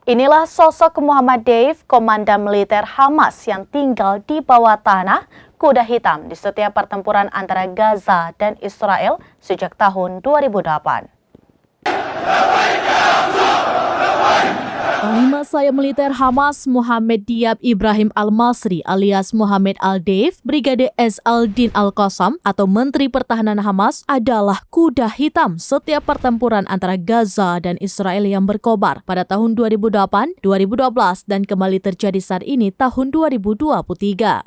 Inilah sosok Muhammad Deif, komandan militer Hamas yang tinggal di bawah tanah kuda hitam di setiap pertempuran antara Gaza dan Israel sejak tahun 2008. Panglima Sayap Militer Hamas Muhammad Diab Ibrahim Al-Masri alias Muhammad Al-Deif, Brigade S. Al-Din Al-Qassam atau Menteri Pertahanan Hamas adalah kuda hitam setiap pertempuran antara Gaza dan Israel yang berkobar pada tahun 2008, 2012 dan kembali terjadi saat ini tahun 2023.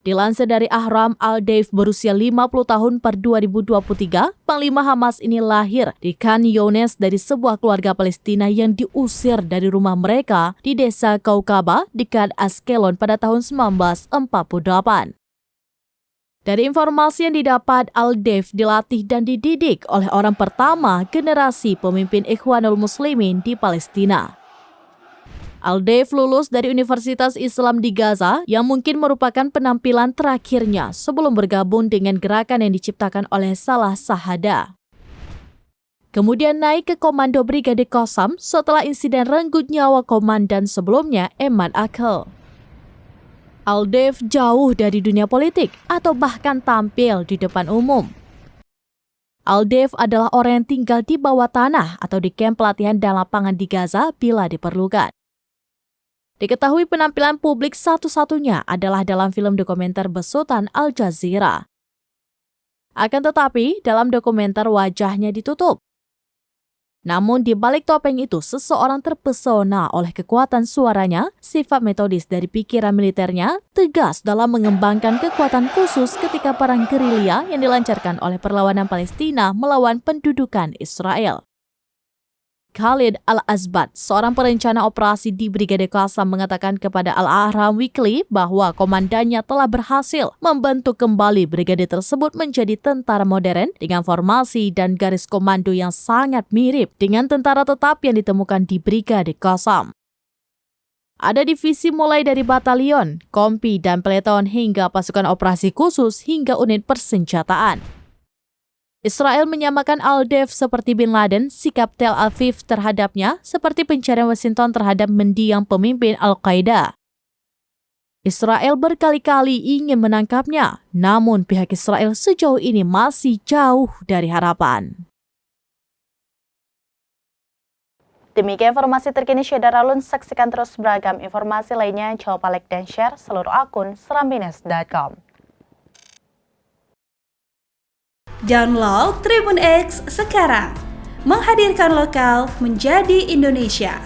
Dilansir dari Ahram, Al-Deif berusia 50 tahun per 2023, Panglima Hamas ini lahir di Khan Younis dari sebuah keluarga Palestina yang diusir dari rumah mereka di desa Kaukaba dekat Askelon pada tahun 1948. Dari informasi yang didapat, Al-Deif dilatih dan dididik oleh orang pertama generasi pemimpin Ikhwanul Muslimin di Palestina. Al-Deif lulus dari Universitas Islam di Gaza yang mungkin merupakan penampilan terakhirnya sebelum bergabung dengan gerakan yang diciptakan oleh Salah Sahada. Kemudian naik ke Komando Brigade Qassam setelah insiden renggut nyawa komandan sebelumnya Emad Akel. Al-Deif jauh dari dunia politik atau bahkan tampil di depan umum. Al-Deif adalah orang yang tinggal di bawah tanah atau di kamp pelatihan dan lapangan di Gaza bila diperlukan. Diketahui penampilan publik satu-satunya adalah dalam film dokumenter besutan Al Jazeera. Akan tetapi, dalam dokumenter wajahnya ditutup. Namun di balik topeng itu, seseorang terpesona oleh kekuatan suaranya, sifat metodis dari pikiran militernya, tegas dalam mengembangkan kekuatan khusus ketika perang gerilya yang dilancarkan oleh perlawanan Palestina melawan pendudukan Israel. Khalid Al-Azbat, seorang perencana operasi di Brigade Qassam, mengatakan kepada Al-Ahram Weekly bahwa komandannya telah berhasil membentuk kembali brigade tersebut menjadi tentara modern dengan formasi dan garis komando yang sangat mirip dengan tentara tetap yang ditemukan di Brigade Qassam. Ada divisi mulai dari batalion, kompi, dan peleton hingga pasukan operasi khusus hingga unit persenjataan. Israel menyamakan Al-Deif seperti Bin Laden, sikap Tel Aviv terhadapnya seperti pencarian Washington terhadap mendiang pemimpin Al-Qaeda. Israel berkali-kali ingin menangkapnya, namun pihak Israel sejauh ini masih jauh dari harapan. Demikian informasi terkini Syedaralun, saksikan terus beragam informasi lainnya, coba like dan share seluruh akun serambines.com. Download Tribun X sekarang, menghadirkan lokal menjadi Indonesia.